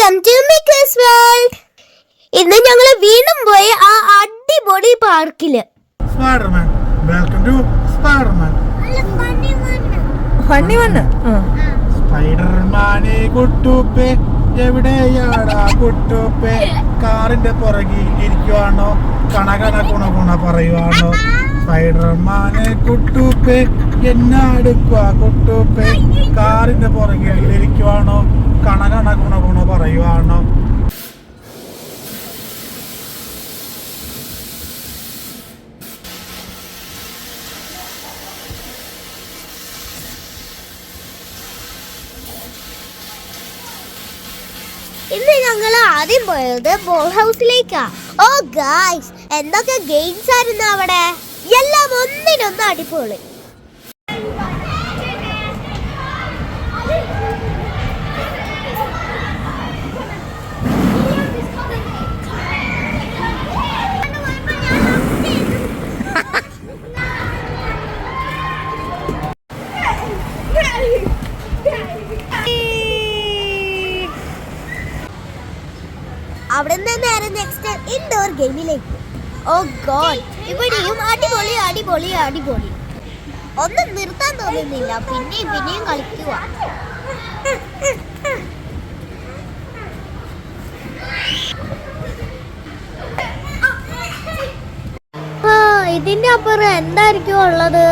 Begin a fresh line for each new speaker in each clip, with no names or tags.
Welcome to mucus world. ഇന്ന് ഞങ്ങൾ വീണ്ടും പോയി ആ അടിപൊളി പാർക്കില്.
Spiderman, welcome to Spiderman.
Funny one.
സ്പൈഡർമാനെ കുട്ടൂപ്പേ, എവിടെയാടാ കുട്ടൂപ്പേ? കാറിന്റെ പുറകിൽ ഇരിക്കുവാണോ, കണകണ കുണ പറയുവാണോ? സ്പൈഡർമാനെ കുട്ടൂപ്പേ, എന്നാടുക്കുക കുട്ടൂപ്പേ? കാറിന്റെ പുറകിൽ ഇരിക്കുവാണോ, കണകണ കുണ പറയുവാണോ?
ഇന്ന് ഞങ്ങൾ ആദ്യം പോയത് ബോൾ ഹൗസിലേക്കാ. ഓ ഗായ്സ്, എന്തൊക്കെ ഗെയിംസ് ആയിരുന്നു അവിടെ! എല്ലാം ഒന്നിനൊന്ന് അടിപൊളി. അവിടെ നിന്ന് നേരെ നെക്സ്റ്റ് ഇൻഡോർ ഗെയിമിലേക്ക്. ഓ ഗോഡ്, ഇവിടെയും അടിപൊളി അടിപൊളി അടിപൊളി. ഒന്നും നിർത്താൻ തോന്നുന്നില്ല, പിന്നെയും കളിക്കുക. ഇതിന്റെ അപ്പുറം എന്തായിരിക്കും ഉള്ളത്?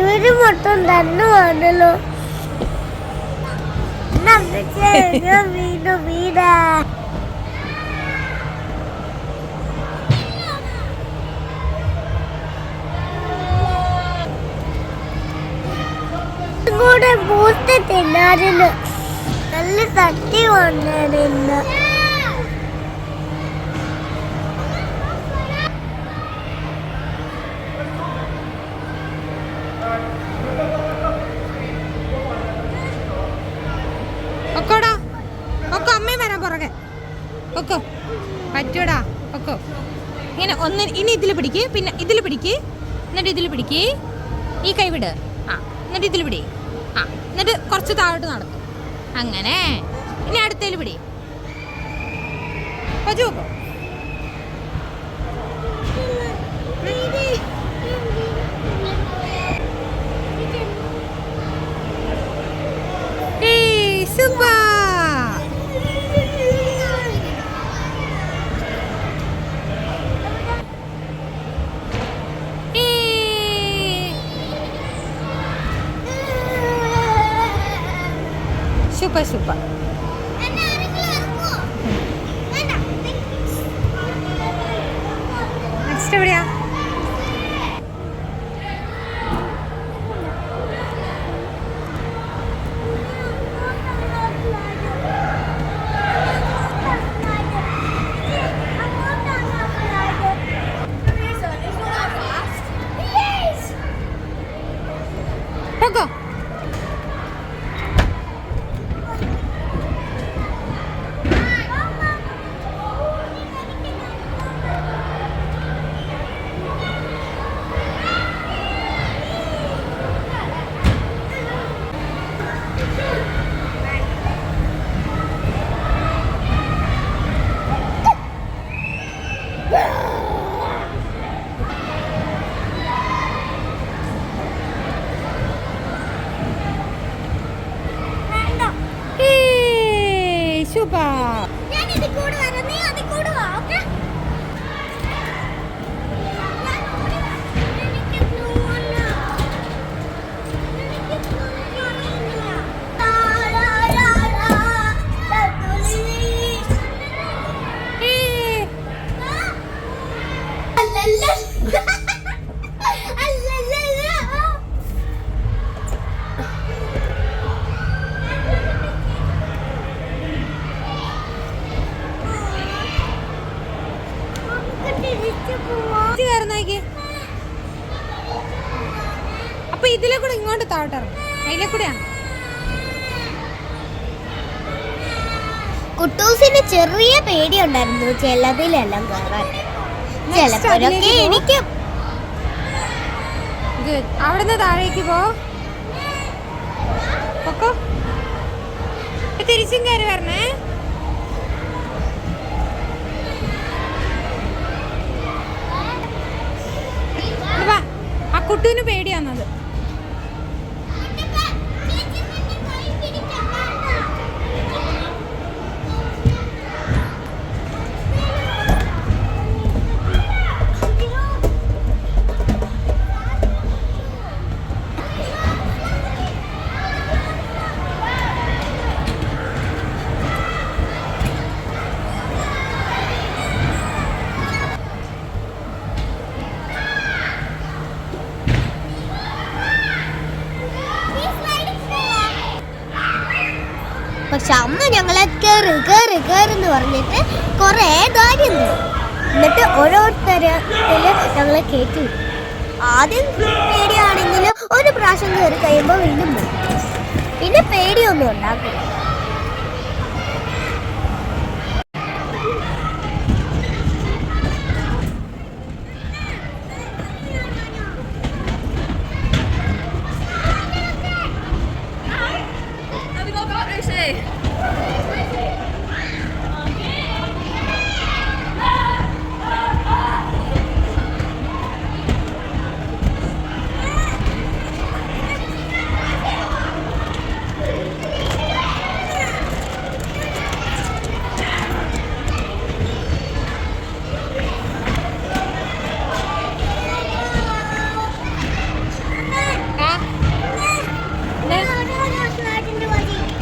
ഇവര് മൊത്തം തന്നെ വേണല്ലോ. വീട് കൂടെ ബൂസ്റ്റ് തിന്നാറിന് നല്ല തട്ടി വന്നിരുന്നു.
ഒക്കോടാ, ഒക്കോ അമ്മയും വരാൻ പുറകെ. ഒക്കോ പറ്റൂടാ, ഒക്കോ ഇങ്ങനെ ഒന്ന്. ഇനി ഇതിൽ പിടിക്ക്, പിന്നെ ഇതിൽ പിടിക്ക്, എന്നിട്ട് ഇതിൽ പിടിക്ക്. ഈ കൈ വിട്. ആ, എന്നിട്ട് ഇതിൽ പിടി. ആ, എന്നിട്ട് കുറച്ച് താഴോട്ട് നടക്കും. അങ്ങനെ. ഇനി അടുത്തേൽ പിടി. പജു നോക്കോ. Super, super. Next എവിടെയാ? പോകോ. അപ്പൊ ഇതിലെ കൂടെ ഇങ്ങോട്ട് താഴോട്ടിറങ്ങും. അതിലെ കൂടെയാണ്.
കുട്ടൂസിന് ചെറിയ പേടിയുണ്ടായിരുന്നു ചിലതിലെല്ലാം കയറാൻ. ചിലപ്പോഴൊക്കെ എനിക്ക്
അവിടുന്ന് താഴേക്ക് പൊക്കോ. തിരിച്ചും കയറി വരണേ. ആ കുട്ടൂന് പേടിയാന്നത്.
പക്ഷെ അമ്മ ഞങ്ങളെ കേറ് കേറ് കേറെന്ന് പറഞ്ഞിട്ട് കൊറേ കാര്യം എന്നിട്ട് ഓരോരുത്തര് ഞങ്ങളെ കയറ്റി. ആദ്യം പേടിയാണെങ്കിലും ഒരു പ്രാവശ്യം കയറി കഴിയുമ്പോൾ വീണ്ടും പോകും. പിന്നെ പേടിയൊന്നും ഉണ്ടാക്കില്ല.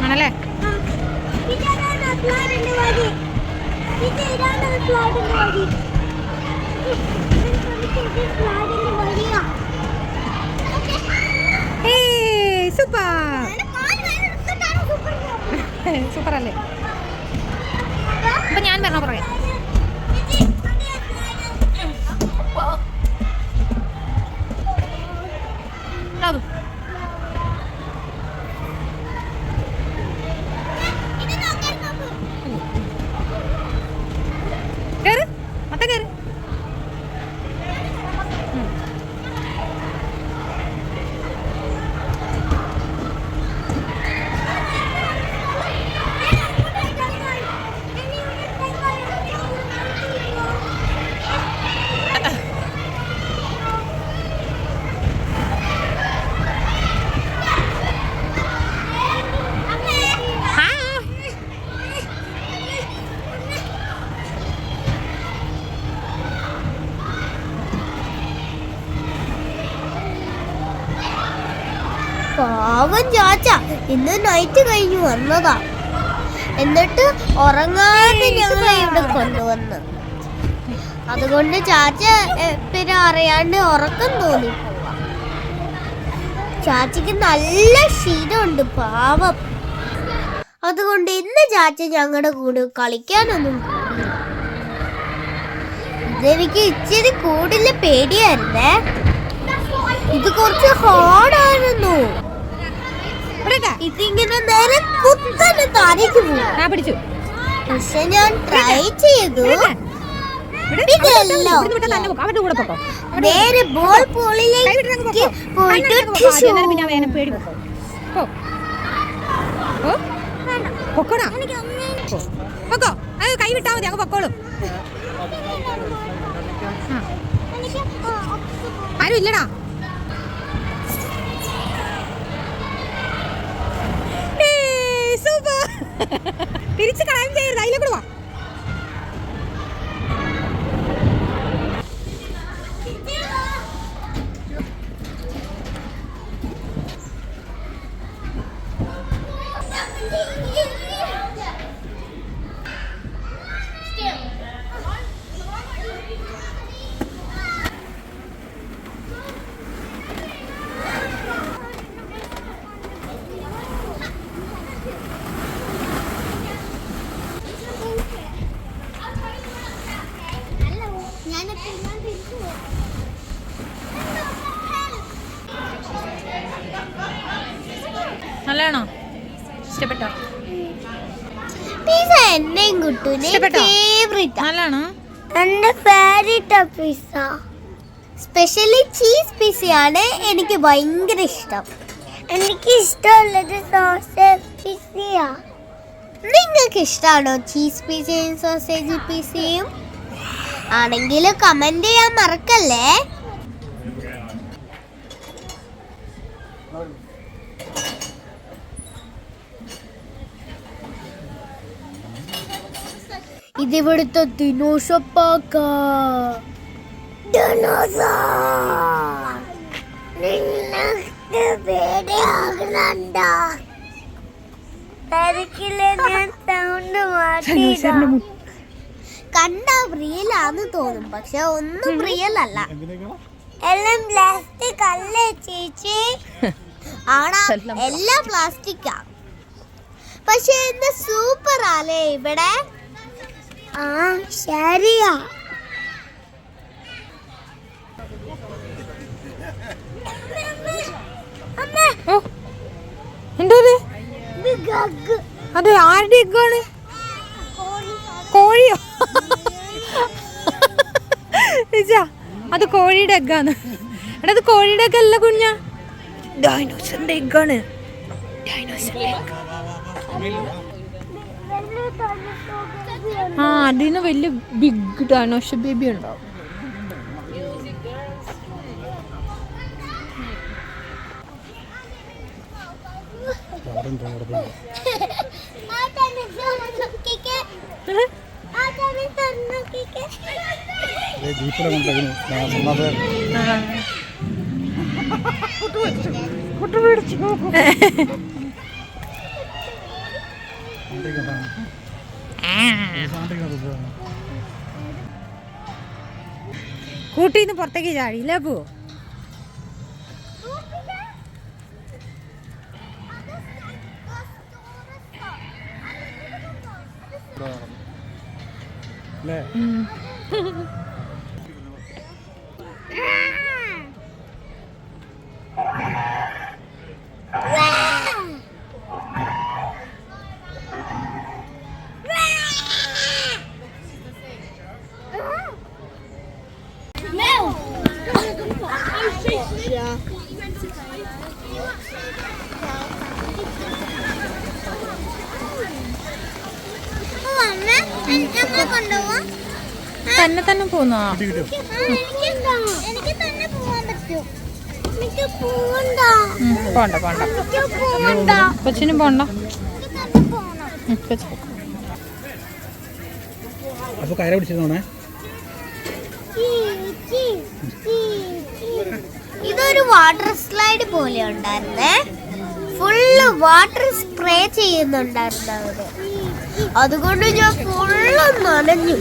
ആണല്ലേ? സൂപ്പർ അല്ലേ? അപ്പൊ ഞാൻ പറഞ്ഞ പറയാം. കേറ്, മൊത്തം കേറ്.
പാവം ചാച്ച ഇന്ന് നൈറ്റ് കഴിഞ്ഞു വന്നതാ. എന്നിട്ട് ഉറങ്ങാതെ ഞങ്ങളെ ഇവിടെ കൊണ്ടുവന്ന്. അതുകൊണ്ട് ചാച്ച പിന്നെ അറിയാണ്ട് ഉറക്കം തോന്നിപ്പോവാ. ചാച്ചക്ക് നല്ല ക്ഷീണമുണ്ട് പാവം. അതുകൊണ്ട് ഇന്ന് ചാച്ച ഞങ്ങളുടെ കൂടെ കളിക്കാനൊന്നും കൂടിയില്ല. ഇതെനിക്ക് ഇച്ചിരി കൂടുതൽ പേടിയായിരുന്നേ. ഇത് കുറച്ച് ഹാർഡായിരുന്നു. ഇതിങ്ങനെ നേരെ കുത്തനെ താഴേക്ക് പോകും. പക്ഷെ ഞാൻ ട്രൈ ചെയ്തു. നേരെ ബോൾ പോളിലേക്ക് പോയിട്ട്
കൈ വിട്ടാ മതി, അങ്ങ് പൊക്കോളും. ആരും ഇല്ലടാ. തിരിച്ച് കളയാൻ ചെയ്യരുത്, അതിലേക്ക് വാ. നല്ലതാണോ? ഇഷ്ടപ്പെട്ടോ?
പിസ്സ എന്നെയും കുട്ടൂനെ
ഇഷ്ടപ്പെട്ടോ?
ഫേവറേറ്റ്.
നല്ലതാണോ?
എന്റെ ഫേവറേറ്റ് പിസ്സ. സ്പെഷ്യലി ചീസ് പിസ്സയാണ് എനിക്ക് ഭയങ്കര ഇഷ്ടം. എനിക്ക് ഇഷ്ടമുള്ളത് സോസേജ് പിസ്സയാ. നിങ്ങൾക്ക് ഇഷ്ടമാണോ ചീസ് പിസ്സയും സോസേജ് പിസ്സയും? ആണെങ്കിൽ കമന്റ് ചെയ്യാൻ മറക്കല്ലേ. ഇതിവിടുത്തെ ദിനോഷപ്പാക്ക. കണ്ട റിയലാന്ന് തോന്നും, പക്ഷെ ഒന്നും റിയൽ അല്ല. എല്ലാം പ്ലാസ്റ്റിക് അല്ലേ ചേച്ചി? ആടാ, എല്ലാം പ്ലാസ്റ്റിക്കാ. പക്ഷെ എന്ത് സൂപ്പർ ആലേ ഇവിടെ. ആ ശരിയാ.
എന്തോ അത് ആരുടെ എഗ്ഗാണ്? കോഴിയോ? അത് കോഴിയുടെ എഗ്ഗാണ്. എടാ അത് കോഴിയുടെ എഗ്ഗ് അല്ല കുഞ്ഞാ, ഡൈനോസറിന്റെ എഗ്ഗാണ്. ഡൈനോസറിന്റെ എഗ്ഗ്. ആ അതിന് വലിയ ബിഗ് ഡൈനോസർ ബേബി ഉണ്ടാവും. കൂട്ടിന്ന് പുറത്തേക്ക് ചാടിയില്ല പോ. തന്നെ തന്നെ പോന്നോ? പോണ്ട പോണ്ട, കൊച്ചിനും പോണ്ട.
അപ്പൊ കയറ പിടിച്ചിരുന്നോണേ.
ഇതൊരു വാട്ടർ സ്ലൈഡ് പോലെ ഉണ്ടായിരുന്നേ. ഫുള്ള് വാട്ടർ സ്പ്രേ ചെയ്യുന്നുണ്ടായിരുന്നു അവര്. അതുകൊണ്ട് ഞാൻ ഫുള്ള് നനഞ്ഞു.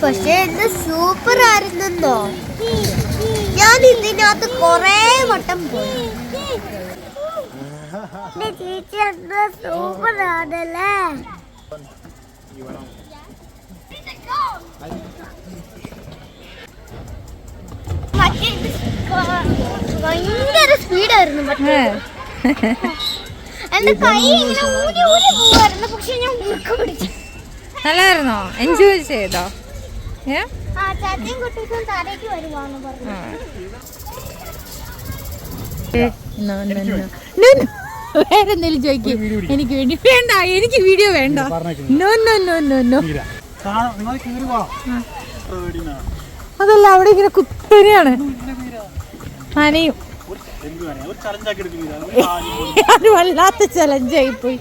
പക്ഷെ എന്ത് സൂപ്പർ ആയിരുന്നോ. ഞാൻ ഇതിനകത്ത് കൊറേ വട്ടം പോയി. ചേച്ചി എന്താ സൂപ്പർ ആണല്ലേ. ഭയങ്കര സ്പീഡായിരുന്നു. പക്ഷേ എന്റെ കൈ ഇങ്ങനെ ഊരി ഊരി പോവായിരുന്നു. പക്ഷെ ഞാൻ ഉറക്കം പിടിച്ചു.
നല്ലായിരുന്നോ? എൻജോയ് ചെയ്തോ?
ചാച്ചയും കുട്ടിക്കും താഴേക്ക് വരുവാന്ന് പറഞ്ഞു.
വേറെന്തെങ്കിലും ചോദിക്കും എനിക്ക് വേണ്ടി. വേണ്ട, എനിക്ക് വീഡിയോ വേണ്ട. No no no no no. അതല്ല, അവിടെ ഇങ്ങനെ കുത്തനെയാണ്, നനയും. അത് വല്ലാത്ത ചലഞ്ചായി പോയി.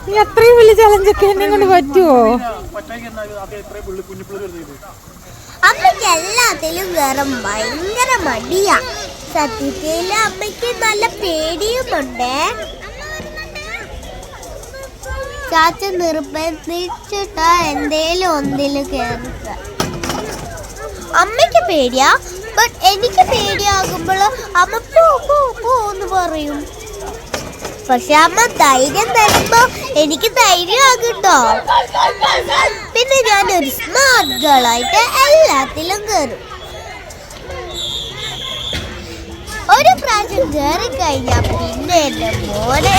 നീ അത്രയും വലിയ ചലഞ്ചൊക്കെ എന്നെ കൊണ്ട് പറ്റുമോ?
അമ്മയ്ക്ക് എല്ലാത്തിലും കയറാൻ ഭയങ്കര മടിയാ. സത്യത്തില് അമ്മയ്ക്ക് നല്ല പേടിയുമുണ്ട്. ചാച്ച നിർബന്ധിച്ചിട്ടാ എന്തേലും ഒന്നില് കയറുക. അമ്മയ്ക്ക് പേടിയാ, ബട്ട് എനിക്ക് പേടിയാകുമ്പോൾ അമ്മ പോ പോ പോ എന്ന് പറയും. പക്ഷെ അമ്മ ധൈര്യം തരുമ്പോ എനിക്ക് ധൈര്യമാകുട്ടോ. പിന്നെ ഞാനൊരു സ്മാർട്ട് ഗേളായിട്ട് എല്ലാത്തിലും കയറും. ഒരു പ്രാവശ്യം കയറി കഴിഞ്ഞാ പിന്നെ എന്റെ മോനെ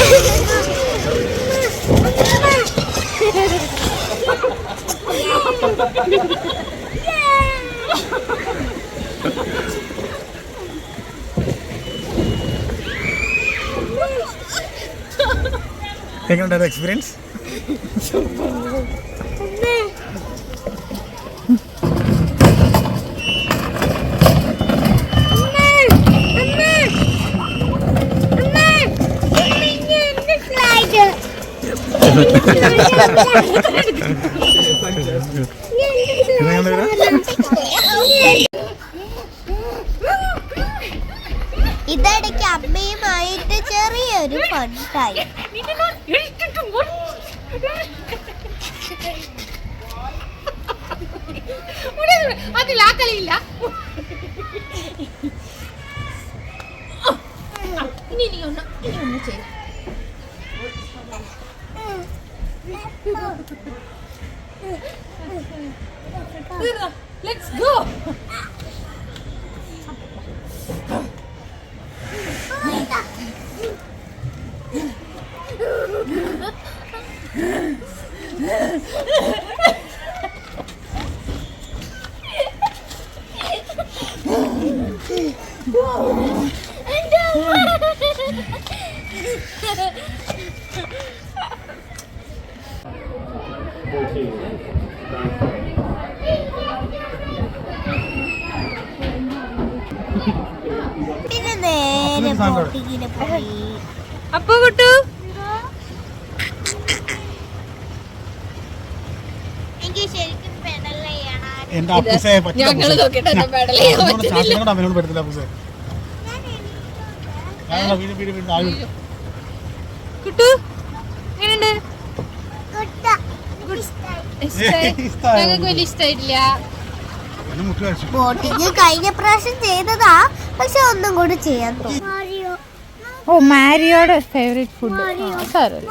എങ്ങനെയുണ്ടായിരുന്നു എക്സ്പീരിയൻസ്?
ഇതടയ്ക്ക് അമ്മയുമായിട്ട് ചെറിയൊരു ഫൺ ടൈം.
അതില്ല ആ കളിയില്ല. ഇനി ഒന്ന് ചെയ്തു. Let's go.
പിന്നെ നേരെ ബോട്ടിങ്ങിന് പോയി.
അപ്പൊ കുട്ടു
എനിക്ക് ശരിക്കും പെഡൽ ചെയ്യണം.
എന്റെ അപ്പൂസേ പറ്റില്ല.
ഞങ്ങള് നോക്കിട്ട് പെടൽ ചെയ്യാൻ പറ്റില്ല.
ചാച്ചനോട് അമ്മനോട് പറ്റത്തില്ല അപ്പൂസേ.
കുട്ടു എങ്ങനെയുണ്ട്? ഞങ്ങൾക്ക് വലിയ ഇഷ്ടമായിട്ടില്ല.
ബോട്ടിങ് കഴിഞ്ഞ പ്രാവശ്യം ചെയ്തതാ, പക്ഷെ ഒന്നും കൂടി ചെയ്യാൻ തോന്നി.
ഓ മാരിയോടെ ഫേവറേറ്റ് ഫുഡ് സാരല്ല.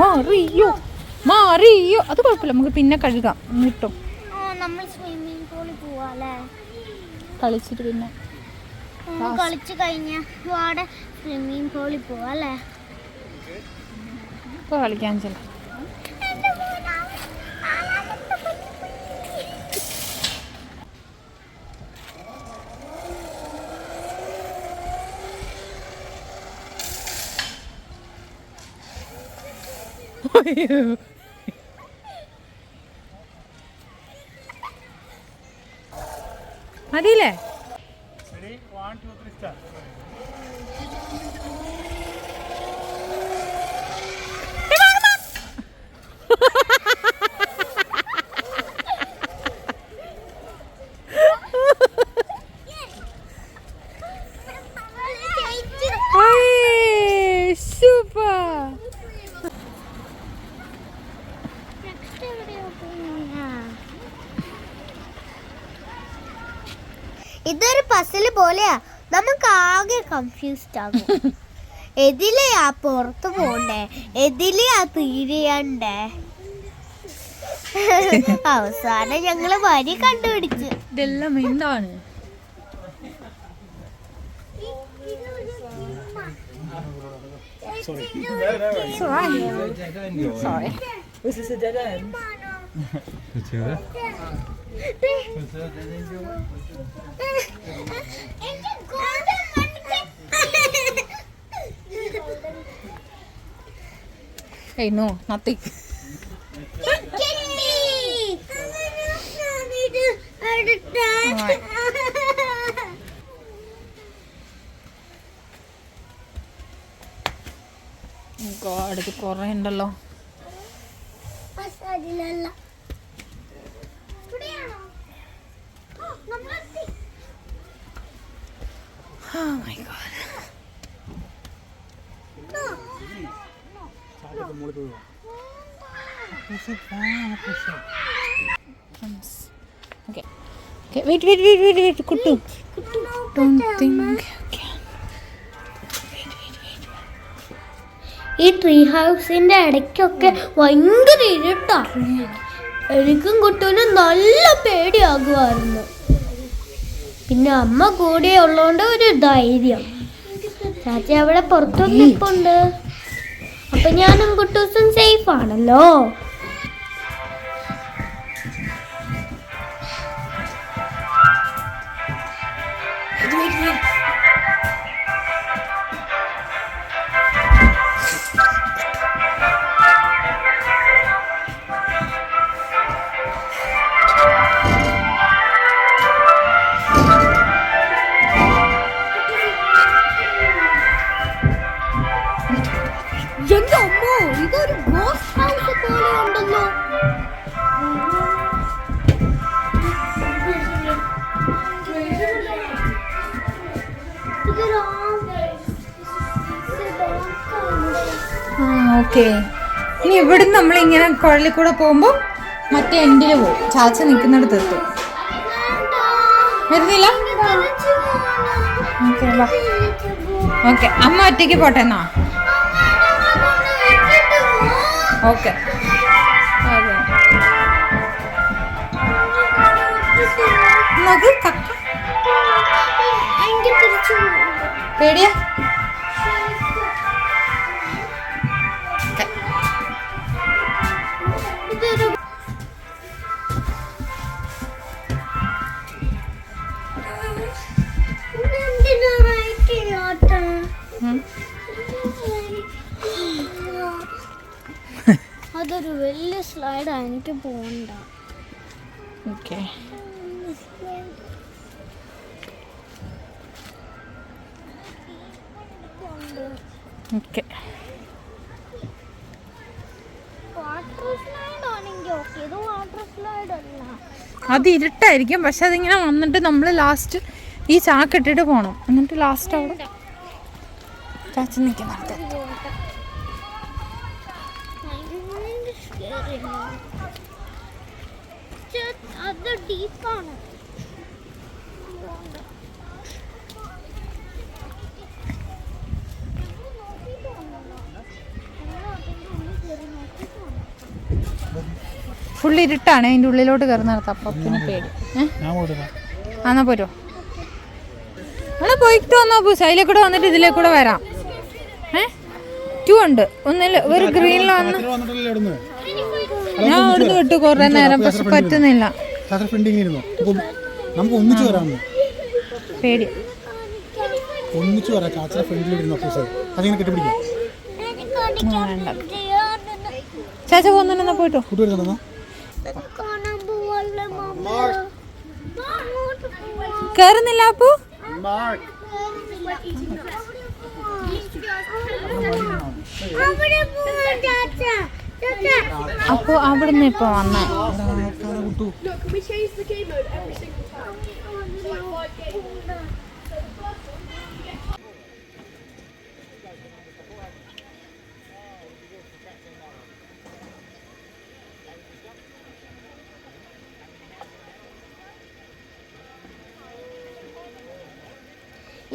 മാറിയോ അത് കുഴപ്പമില്ല, നമുക്ക് പിന്നെ കഴുകാം. കിട്ടും
നമ്മൾ സ്വിമ്മിംഗ് പൂളിൽ പോവാല്ലേ?
കളിച്ചിട്ട് പിന്നെ
കളിച്ചു കഴിഞ്ഞ സ്വിമ്മിംഗ് പൂളിൽ പോവാല്ലേ?
ഇപ്പോൾ കളിക്കാൻ ചില മതിയില്ലേ? സൂപ്പർ.
ഇതൊരു പസില് പോലെയാ, നമുക്ക് ആകെ കൺഫ്യൂസ്ഡ് ആകും. എതിലെയാ പുറത്ത് പോണ്ടേ, എതിലെയാ തീരണ്ടേ? അവസാനം ഞങ്ങള് വരി കണ്ടുപിടിച്ചു.
ഇതെല്ലാം എന്താണ്? Sorry.
This is a dead end.
Hey, no, nothing. God, ഇത് കുറേ ഉണ്ടല്ലോ. Oh my God. Okay. Okay, wait. Kuttu. Don't think you can. Wait.
ഈ ട്രീ ഹൗസിന്റെ ഇടയ്ക്കൊക്കെ ഭയങ്കര ഇരുട്ടാ. എനിക്കും കുട്ടൂനും നല്ല പേടിയാകുമായിരുന്നു. പിന്നെ അമ്മ കൂടെ ഉള്ളതുകൊണ്ട് ഒരു ധൈര്യം. ചാച്ചി അവിടെ പുറത്തൊന്നും നിൽപ്പുണ്ട്. അപ്പൊ ഞാനും കുട്ടൂസും സേഫ് ആണല്ലോ. എന്റെ അമ്മോ, ഇതൊരു ഗോസ്റ്റ് ഹൗസ് പോലെ ഉണ്ടല്ലോ.
ഓക്കെ. ഇനി ഇവിടുന്ന് നമ്മളിങ്ങനെ കുഴലിൽ കൂടെ പോകുമ്പോൾ മറ്റേ എൻഡിൽ പോകും. ചാച്ച നിൽക്കുന്നിടത്ത് എത്തും. വരുന്നില്ല? ഓക്കെ, അമ്മ ഒറ്റയ്ക്ക് പോട്ടെ എന്നാ. ഓക്കെ. നോക്ക് കക്ക. പേടിയാ?
അതൊരു വലിയ സ്ലൈഡാ, എനിക്ക് പോണ്ട.
ഓക്കെ. ഓക്കെ.
വാട്ടർ സ്ലൈഡ് ആണെങ്കിൽ ഓക്കെ. ഇത് വാട്ടർ സ്ലൈഡ് അല്ല.
അത് ഇരുട്ടായിരിക്കും, പക്ഷെ അതിങ്ങനെ വന്നിട്ട് നമ്മൾ ലാസ്റ്റ് ഈ ചാക്കിട്ടിട്ട് പോകണം. എന്നിട്ട് ലാസ്റ്റ് അവിടെ ചാച്ചൻ നിൽക്കുന്നുണ്ട്.
അത് ഡീപ്പാണ്.
ഫുൾ ഇരുട്ടാണ് അതിൻ്റെ ഉള്ളിലോട്ട് കയറുന്നിടത്ത്. അപ്പം പിന്നെ പേടി. എന്നാ പോരോ? എന്നാ പോയിട്ട് വന്നോ പൂസ്. അതിലേ കൂടെ വന്നിട്ട് ഇതിലേ കൂടെ വരാം. 2 ഉണ്ട്. ഒന്നിൽ ഒരു ഗ്രീനിൽ വന്ന് ഞാൻ അവിടുന്ന് വിട്ടു കുറേ നേരം, പക്ഷെ പറ്റുന്നില്ല.
നമുക്ക് ഒന്നിച്ചു വരാം.
പേടി.
ഒന്നിച്ചു വരാം. ചാച്ചയുടെ ഫ്രണ്ടിലിരുന്നു അതിങ്ങനെ കെട്ടിപ്പിടിക്കാം.
വേണ്ട, ചാച്ച പോകുന്നുണ്ടെന്നാ പോയിട്ടോ.
കൂട്ടുകാരുന്നോ?
കേറുന്നില്ല അപ്പു. അപ്പൊ അവിടുന്ന് ഇപ്പൊ വന്നേ.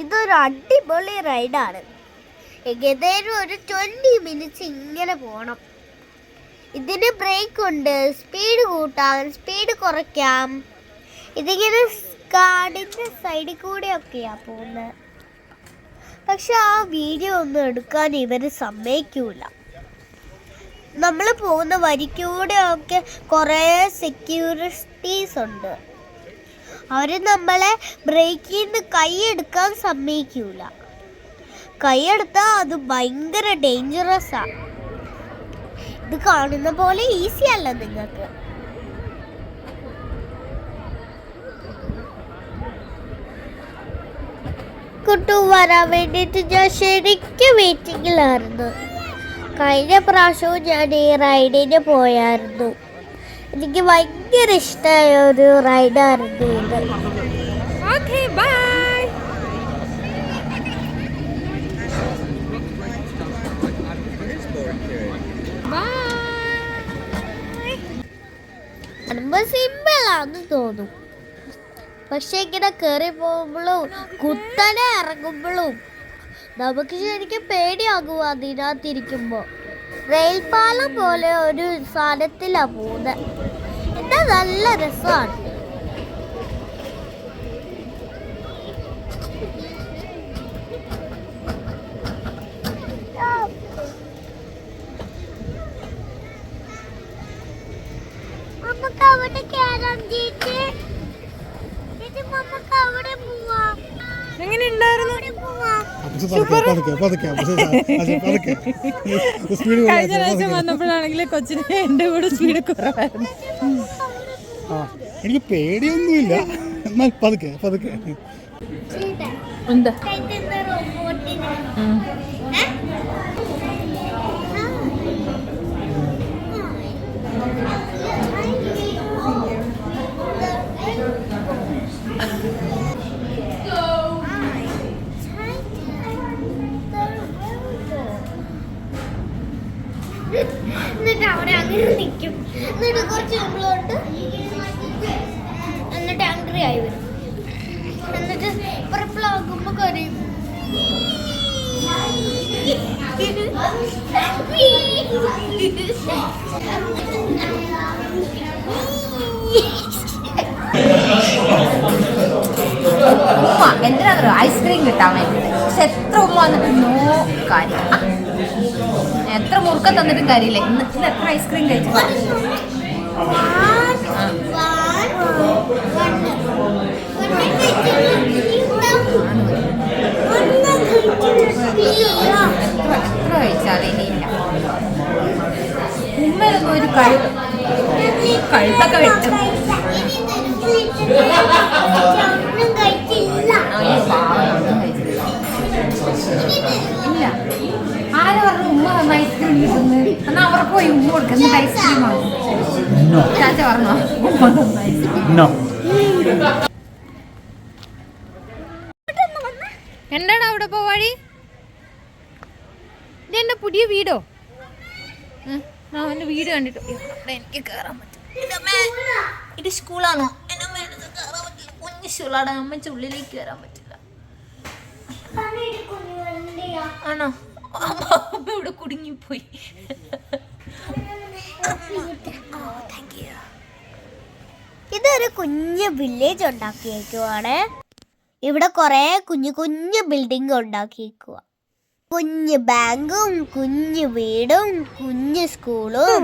ഇതൊരു അടിപൊളി റൈഡാണ്. ഏകദേശം ഒരു 20 മിനിറ്റ്സ് ഇങ്ങനെ പോകണം. ഇതിന് ബ്രേക്ക് ഉണ്ട്, സ്പീഡ് കൂട്ടാം, സ്പീഡ് കുറയ്ക്കാം. ഇതിങ്ങനെ കാടിൻ്റെ സൈഡിൽ കൂടെയൊക്കെയാണ് പോകുന്നത്. പക്ഷെ ആ വീഡിയോ ഒന്നും എടുക്കാൻ ഇവർ സമ്മതിക്കൂല. നമ്മൾ പോകുന്ന വരിക്കൂടെയൊക്കെ കുറേ സെക്യൂരിറ്റീസ് ഉണ്ട്. അവർ നമ്മളെ ബ്രേക്കിൽ നിന്ന് കൈയെടുക്കാൻ സമ്മതിക്കൂല. കൈയെടുത്താൽ അത് ഭയങ്കര ഡേഞ്ചറസാണ്. ഇത് കാണുന്ന പോലെ ഈസി അല്ല നിങ്ങൾക്ക്. കുട്ടു വരാൻ വേണ്ടിയിട്ട് ഞാൻ ശരിക്കും വെയിറ്റിങ്ങിലായിരുന്നു. കഴിഞ്ഞ പ്രാവശ്യവും ഞാൻ ഈ റൈഡിന് പോയായിരുന്നു. എനിക്ക് ഭയങ്കര ഇഷ്ടമായ ഒരു റൈഡായിരുന്നു ഇത്.
Okay, bye.
കാണുമ്പോൾ സിമ്പിളാന്ന് തോന്നും, പക്ഷെ ഇങ്ങനെ കയറി പോകുമ്പോഴും കുത്തനെ ഇറങ്ങുമ്പോഴും നമുക്ക് ശരിക്കും പേടിയാകും അതിനകത്തിരിക്കുമ്പോ. റെയിൽപാലം പോലെ ഒരു സാധനത്തിലാ പോകുന്നത്. എന്താ നല്ല രസമാണ്. നമുക്ക് അവിടെ കേറാം ചേച്ചി. നമുക്ക് അവിടെ പോവാം.
എങ്ങനെ ഉണ്ടായിരുന്നു? കഴിഞ്ഞ പ്രാവശ്യം വന്നപ്പോഴാണെങ്കിൽ കൊച്ചിന് എന്റെ കൂടെ സ്പീഡ് കുറവായിരുന്നു.
എനിക്ക് പേടിയൊന്നുമില്ല, എന്നാൽ പതുക്കെ പതുക്കെ.
എന്താ
എന്നിട്ട് അവിടെ അങ്ങനെ നിൽക്കും. എന്നിട്ട് കുറച്ച് മുമ്പോട്ട് എന്നിട്ട് ആംഗ്രി ആയി വരും. എന്നിട്ട് പുറപ്പിളാകുമ്പോ കരയും.
എന്തിനാ ഐസ്ക്രീം കിട്ടാൻ വേണ്ടിട്ട്. പക്ഷെ എത്ര ഉമ്മ വന്നിട്ട് നോ കാര്യം, എത്ര മുറുക്ക തന്നിട്ടും കാര്യമില്ല. ഇന്ന് എത്ര ഐസ്ക്രീം കഴിച്ചു? എത്ര കഴിച്ചാലും ഇനിയില്ല. ഉമ്മയൊന്നും ഒരു കഴുത്തൊക്കെ വെച്ചു. ഇല്ല, ആര് പറഞ്ഞു ഉമ്മ തന്ന ഐസ്ക്രീം കിട്ടുന്നത്? എന്നാ അവർക്ക് പോയി ഉമ്മ കൊടുക്കുന്നത് ഐസ്ക്രീം ആണ്. ചാച്ച പറഞ്ഞോ ഉമ്മ തന്ന ഐസ്ക്രീം? എന്താണ് അവിടെ പോവാഴി? ഇതെന്റെ പുതിയ വീടോ? അവന്റെ വീട് കണ്ടിട്ട് എനിക്ക് കയറാൻ പറ്റും. ഇത് സ്കൂളാണോ? എന്നെ കയറാൻ പറ്റില്ല. കുഞ്ഞു സ്കൂളാണ്, അമ്മച്ച ഉള്ളിലേക്ക് കയറാൻ പറ്റില്ല. ആണോ? അമ്മ ഇവിടെ കുടുങ്ങിപ്പോയി.
ഇതൊരു കുഞ്ഞു വില്ലേജ് ഉണ്ടാക്കിയേക്കുവാണ്. ഇവിടെ കുറെ കുഞ്ഞു കുഞ്ഞു ബിൽഡിംഗ് ഉണ്ടാക്കിയേക്കുക. കുഞ്ഞു ബാങ്കും കുഞ്ഞു വീടും കുഞ്ഞു സ്കൂളും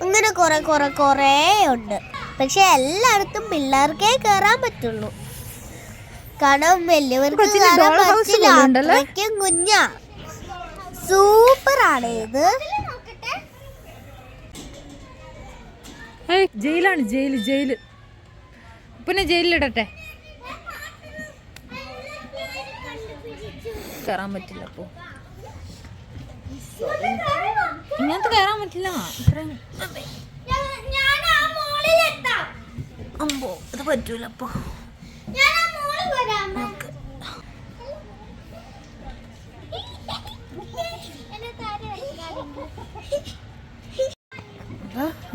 അങ്ങനെ കുറെ കുറെ കുറെ ഉണ്ട്. പക്ഷെ എല്ലായിടത്തും പിള്ളേർക്കേ കയറാൻ പറ്റുള്ളൂ. കാരണം വലിയവർക്ക് കയറാൻ പറ്റില്ല, അത്രയ്ക്കും കുഞ്ഞാ. സൂപ്പറാണ് ഇത്.
ജയിലാണ്, ജയില്. പിന്നെ ജയിലിലിടട്ടെ. കയറാൻ പറ്റില്ല. അപ്പോ ഇങ്ങനത്തെ കയറാൻ പറ്റില്ല. അമ്പോ ഇത് പറ്റൂല. അപ്പൊ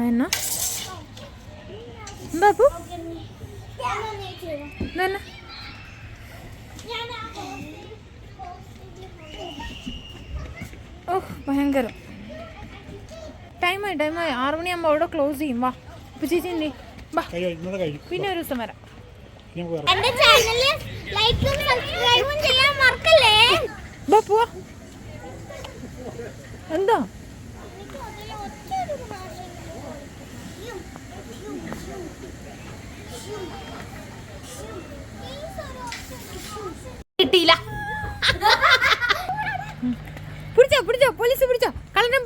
എന്നാ ബാബു ഓ ഭയങ്കരം. ടൈമായി 6 മണിയാകുമ്പോൾ അവിടെ ക്ലോസ് ചെയ്യും. വാ ഇപ്പൊ ചേച്ചി വാ, പിന്നെ ഒരു ദിവസം വരാം.
എന്റെ ചാനലിൽ ലൈക്കും സബ്സ്ക്രൈബും ചെയ്യാൻ മറക്കല്ലേ.
വാ പോവാ. എന്താ കിട്ടിയില്ല? പിടിച്ചോ പോലീസ് പിടിച്ചോ, കള്ളനെ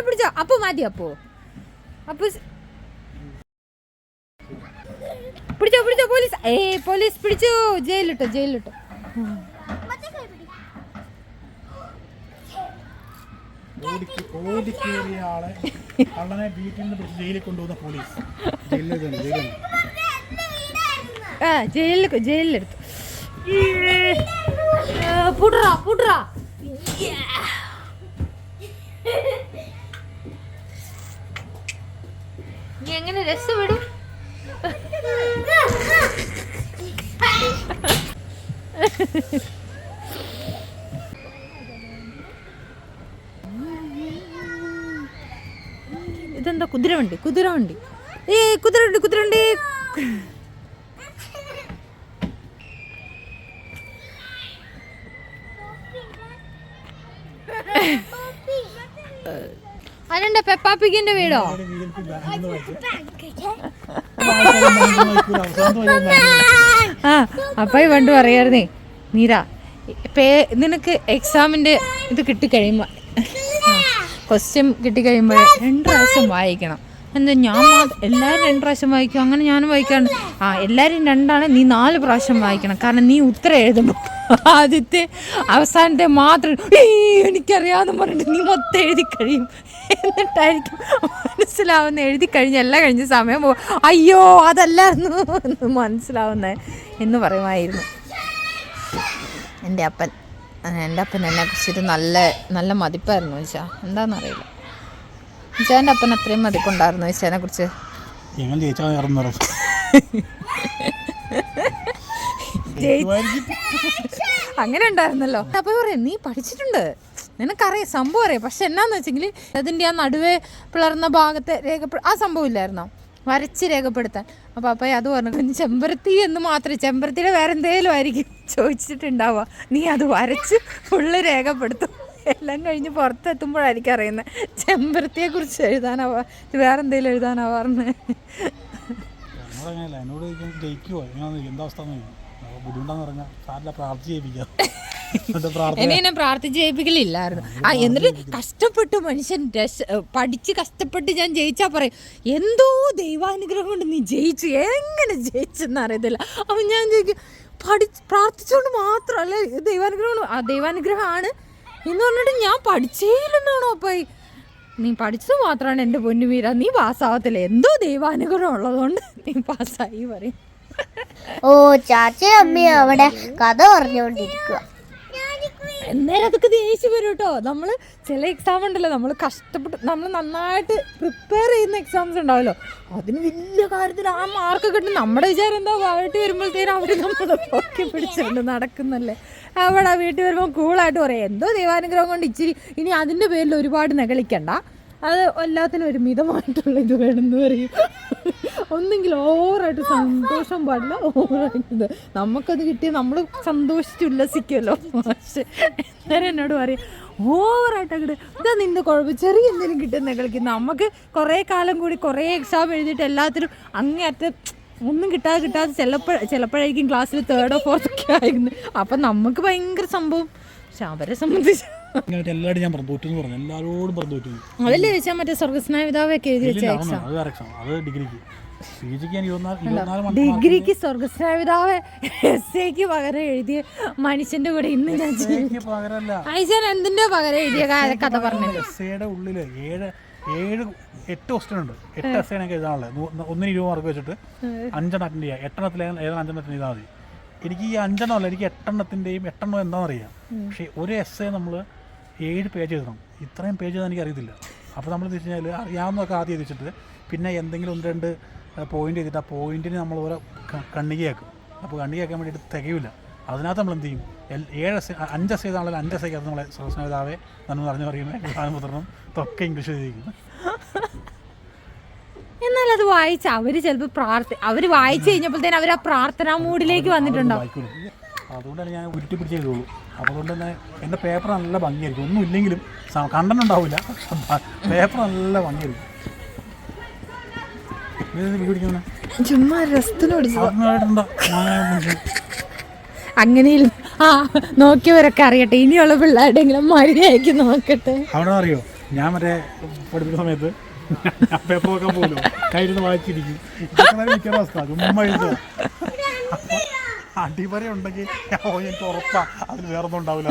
പിടിച്ചോ. അപ്പൊ മതി. അപ്പൊ പിടിച്ചോ പോലീസ്. പോലീസ് പിടിച്ചോ, ജയിലിട്ടോ.
ഓടിക്കേറിയ ആളെ കള്ളനെ വീട്ടിൽ നിന്ന് പിടിച്ച് ജയിലിൽ കൊണ്ടുപോകുന്ന പോലീസ്.
ജയിലിലെടുത്തു. പുട്രാ നീ എങ്ങനെ രസപ്പെടും? ഇതെന്താ കുതിരവണ്ടി കുതിരവണ്ടി അതെന്താ പെപ്പാപ്പിക്കിന്റെ വീടോ? ആ അപ്പൊ പണ്ട് പറയായിരുന്നേ നീര നിനക്ക് എക്സാമിന്റെ ഇത് കിട്ടിക്കഴിയുമ്പോ ക്വസ്റ്റ്യൻ കിട്ടിക്കഴിയുമ്പോൾ 2 പ്രാവശ്യം വായിക്കണം. എന്താ ഞാൻ എല്ലാവരും 2 പ്രാവശ്യം വായിക്കും, അങ്ങനെ ഞാനും വായിക്കാറുണ്ട്. എല്ലാവരും 2 നീ 4 പ്രാവശ്യം വായിക്കണം. കാരണം നീ ഉത്തരം എഴുതുമ്പോൾ ആദ്യത്തെ അവസാനത്തെ മാത്രം എനിക്കറിയാമെന്ന് പറഞ്ഞിട്ട് നീ മൊത്തം എഴുതി കഴിയും. എന്നിട്ടായിരിക്കും മനസ്സിലാവുന്ന എഴുതി കഴിഞ്ഞ് എല്ലാം കഴിഞ്ഞ സമയം അയ്യോ അതല്ലായിരുന്നു എന്ന് മനസ്സിലാവുന്നത് എന്ന് പറയുമായിരുന്നു എൻ്റെ അപ്പൻ. എൻ്റെ അപ്പൻ എന്നെ കുറിച്ചിട്ട് നല്ല മതിപ്പായിരുന്നു വെച്ചാ. എന്താണെന്നറിയില്ല, എൻ്റെ അപ്പൻ അത്രയും മതിപ്പുണ്ടായിരുന്നു വെച്ചാൽ എന്നെ കുറിച്ച്. അങ്ങനെ ഉണ്ടായിരുന്നല്ലോ. അപ്പൊ പറയാം നീ പഠിച്ചിട്ടുണ്ട്, നിനക്കറിയാം, സംഭവം അറിയാം. പക്ഷെ എന്നാന്ന് വെച്ചെങ്കിൽ അതിൻ്റെ ആ നടുവേ പിളർന്ന ഭാഗത്തെ ആ സംഭവം ഇല്ലായിരുന്നോ വരച്ച് രേഖപ്പെടുത്താൻ. അപ്പോൾ അപ്പം അത് പറഞ്ഞു ചെമ്പരത്തി എന്ന് മാത്രമേ, ചെമ്പരത്തിയുടെ വേറെ എന്തെങ്കിലും ആയിരിക്കും ചോദിച്ചിട്ടുണ്ടാവുക. നീ അത് വരച്ച് ഫുള്ള് രേഖപ്പെടുത്തും. എല്ലാം കഴിഞ്ഞ് പുറത്തെത്തുമ്പോഴായിരിക്കും അറിയുന്നത് ചെമ്പരത്തിയെക്കുറിച്ച് എഴുതാനാവാ വേറെ എന്തെങ്കിലും എഴുതാനാവാറുണ്ട്. എന്നെ പ്രാർത്ഥിച്ച് ജയിപ്പിക്കലില്ലായിരുന്നു. എന്നിട്ട് കഷ്ടപ്പെട്ട് മനുഷ്യൻ പഠിച്ച് കഷ്ടപ്പെട്ട് ഞാൻ ജയിച്ചാൽ പറയും എന്തോ ദൈവാനുഗ്രഹം കൊണ്ട് നീ ജയിച്ചു, എങ്ങനെ ജയിച്ചെന്ന് അറിയത്തില്ല. അപ്പം ഞാൻ ചോദിക്കും പ്രാർത്ഥിച്ചുകൊണ്ട് മാത്രമല്ല ദൈവാനുഗ്രഹമാണ് എന്ന് പറഞ്ഞിട്ട് ഞാൻ പഠിച്ചേയില്ലെന്നാണോ അപ്പായി? നീ പഠിച്ചത് മാത്രമാണ് എൻ്റെ പൊന്നുമീര, നീ പാസ്സാവത്തില്ല, എന്തോ ദൈവാനുഗ്രഹം ഉള്ളതുകൊണ്ട് നീ പാസ്സായി പറയും.
ഓ ചാച്ചയും അമ്മയും അവിടെ കഥ പറഞ്ഞുകൊണ്ടിരിക്കുക.
എന്നേരം അതൊക്കെ ദേഷ്യം വരും കേട്ടോ. നമ്മൾ ചില എക്സാം ഉണ്ടല്ലോ, നമ്മൾ കഷ്ടപ്പെട്ട് നമ്മൾ നന്നായിട്ട് പ്രിപ്പയർ ചെയ്യുന്ന എക്സാംസ് ഉണ്ടാവല്ലോ, അതിന് വലിയ കാര്യത്തിൽ ആ മാർക്ക് കിട്ടും. നമ്മുടെ വിചാരം എന്താ വീട്ടിൽ വരുമ്പോഴത്തേനും അവർ നമ്മളെ പൊക്കി പിടിച്ചുകൊണ്ട് നടക്കുന്നല്ലേ. അവിടെ വീട്ടിൽ വരുമ്പോൾ കൂളായിട്ട് പറയാം എന്തോ ദൈവാനുഗ്രഹം കൊണ്ട് ഇച്ചിരി, ഇനി അതിൻ്റെ പേരിൽ ഒരുപാട് നെകളിക്കണ്ട, അത് എല്ലാത്തിനും ഒരു മിതമായിട്ടുള്ള ഇത് വേണമെന്ന് പറയും. ഒന്നെങ്കിൽ ഓവറായിട്ട് സന്തോഷം പാടില്ല, ഓവറായിട്ട് നമുക്കത് കിട്ടിയ നമ്മൾ സന്തോഷിച്ച് ഉല്ലസിക്കുമല്ലോ. പക്ഷെ എന്നാലും എന്നോട് പറയും ഓവറായിട്ട് അങ്ങോട്ട് ഇതാ നിൻ്റെ കുഴപ്പം, ചെറിയ എന്തെങ്കിലും കിട്ടുന്ന കളിക്കും. നമുക്ക് കുറേ കാലം കൂടി കുറേ എക്സാം എഴുതിയിട്ട് എല്ലാത്തിനും അങ്ങേയറ്റം ഒന്നും കിട്ടാതെ ചിലപ്പോഴായിരിക്കും ക്ലാസ്സിൽ 3rd or 4th ഒക്കെ ആയിരുന്നു. അപ്പം നമുക്ക് ഭയങ്കര സംഭവം. പക്ഷെ അവരെ സംബന്ധിച്ച്
എല്ലാവരും ഞാൻ പറഞ്ഞു പറഞ്ഞു, എല്ലാവരോടും പറഞ്ഞു.
അതല്ലേ ചോദിച്ചാൽ മറ്റേ സ്വർഗസ്നായ പിതാവൊക്കെ എഴുതി വെച്ച എക്സാം,
അത് ഡിഗ്രിക്ക്.
ഡിഗ്രിക്ക് സ്വർഗസ്നായ പിതാവ് എസ്സേക്ക് പകരം എഴുതിയ മനുഷ്യന്റെ കൂടെ ഇന്ന് ഞാൻ ഐശാൻ എന്തിന്റെ പകരം എഴുതിയ കഥ പറഞ്ഞു.
എസ്സേയുടെ ഉള്ളില് 8 ക്വസ്റ്റ്യൻ ഉണ്ട്. 8 എസ്സേ എനിക്ക് എഴുതാനുള്ളത്. 1 20 മാർക്ക് വെച്ചിട്ട് 5 അറ്റൻഡ് ചെയ്യാം. 8 എണ്ണത്തിൽ ഏതാണ് 5 അറ്റൻഡ് ചെയ്താൽ മതി. എനിക്ക് ഈ 5 അല്ല, എനിക്ക് 8 എണ്ണത്തിൻ്റെയും 8 എണ്ണം എന്താണെന്നറിയാം. പക്ഷേ ഒരു എസ്സേ നമ്മൾ 7 പേജ് എഴുതണം. ഇത്രയും പേജ് എഴുതാൻ എനിക്ക് അറിയത്തില്ല. അപ്പോൾ നമ്മൾ എന്ന് വെച്ച് കഴിഞ്ഞാൽ അറിയാവുന്നതൊക്കെ ആദ്യം എഴുതിച്ചിട്ട് പിന്നെ എന്തെങ്കിലും 1-2 പോയിന്റ് ചെയ്തിട്ട് ആ പോയിന്റിന് നമ്മൾ ഓരോ കണ്ണികയാക്കും. അപ്പോൾ കണ്ണികയാക്കാൻ വേണ്ടിയിട്ട് തികയില്ല. അതിനകത്ത് നമ്മൾ എന്ത് ചെയ്യും, 5 എസ് ചെയ്താണല്ലോ 5 എസ്സേക്കകത്ത് നമ്മളെ സ്വർഗസ്നാപിതാവേ നമ്മൾ പറഞ്ഞു പറയുന്നത് മുതിർന്നും തൊക്കെ ഇംഗ്ലീഷ് എഴുതിയിരിക്കുന്നു.
എന്നാൽ അത് വായിച്ച അവര് ചിലപ്പോൾ അവര് വായിച്ചു കഴിഞ്ഞപ്പോഴത്തേനും അവർ ആ പ്രാർത്ഥനാ മൂഡിലേക്ക് വന്നിട്ടുണ്ടാവും.
അതുകൊണ്ടാണ് ഞാൻ ഉരുട്ടി പിടിച്ചേ എഴുതുള്ളൂ. അതുകൊണ്ട് തന്നെ എൻ്റെ പേപ്പർ നല്ല ഭംഗിയായിരിക്കും. ഒന്നും ഇല്ലെങ്കിലും കണ്ടന്റ് ഉണ്ടാവില്ല, പേപ്പർ നല്ല ഭംഗിയായിരിക്കും.
ചുമ്മാ രസത്തിനോട് അങ്ങനെ നോക്കിയവരൊക്കെ അറിയട്ടെ, ഇനിയുള്ള പിള്ളേരുടെങ്കിലും മര്യാദയ്ക്ക് നോക്കട്ടെ.
അവിടെ അറിയോ, ഞാൻ മറ്റേ പഠിപ്പിക്കുന്ന സമയത്ത് ഞാൻ പേപ്പർ നോക്കാൻ പോലും കയ്യിരുന്ന് വായിച്ചിരിക്കും. മിക്ക അവസ്ഥ ചുമ്മാ എഴുതുക. അടിപൊളി ഉണ്ടെങ്കിൽ എനിക്ക് ഉറപ്പാ അതിന് വേറൊന്നും ഉണ്ടാവില്ല.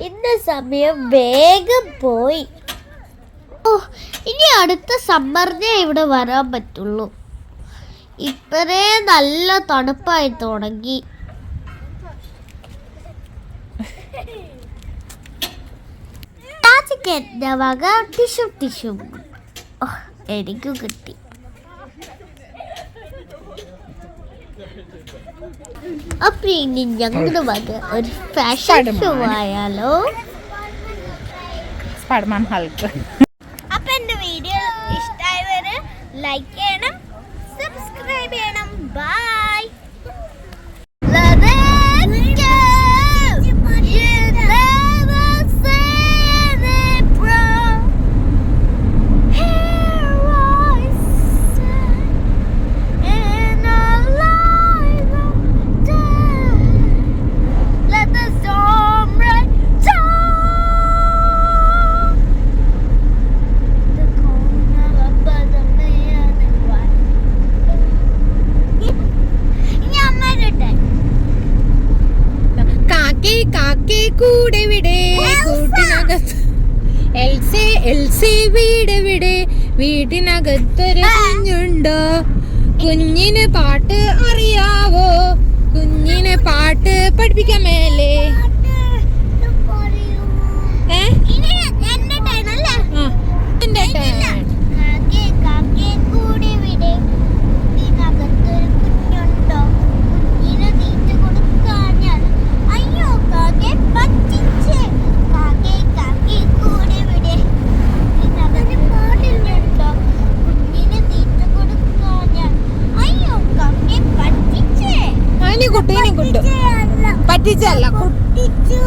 ഇന്ന സമയം വേഗം പോയി. ഇനി അടുത്ത സമ്മറിനെ ഇവിടെ വരാൻ പറ്റുള്ളൂ. ഇപ്പറേ നല്ല തണുപ്പായി തുടങ്ങി. എന്റെ വക ടിഷ്യൂ എനിക്കും കിട്ടി. അപ്പൊ ഇനി ഞങ്ങളുടെ വക ഒരു ഫാഷൻ ഷോ ആയാലോ.
Spiderman Hulk.
അപ്പൊ എന്റെ വീഡിയോ ഇഷ്ടമായവര് ലൈക്ക് ചെയ്യണം, സബ്സ്ക്രൈബ് ചെയ്യണം. ബൈ.
കാക്കേ കൂടെ വിടെ കൂട്ടിനകത്ത് എൽസി വീടെവിടെ വീട്ടിനകത്തൊരു കുഞ്ഞുണ്ടോ കുഞ്ഞിന് പാട്ട് അറിയാവോ കുഞ്ഞിനെ പാട്ട് പഠിപ്പിക്കാൻ മേലേ പറ്റിച്ചല്ല പൊട്ടിച്ചു.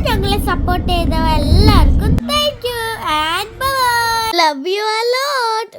ഞങ്ങളെ സപ്പോർട്ട് ചെയ്ത എല്ലാവർക്കും thank you and bye. Love you a lot.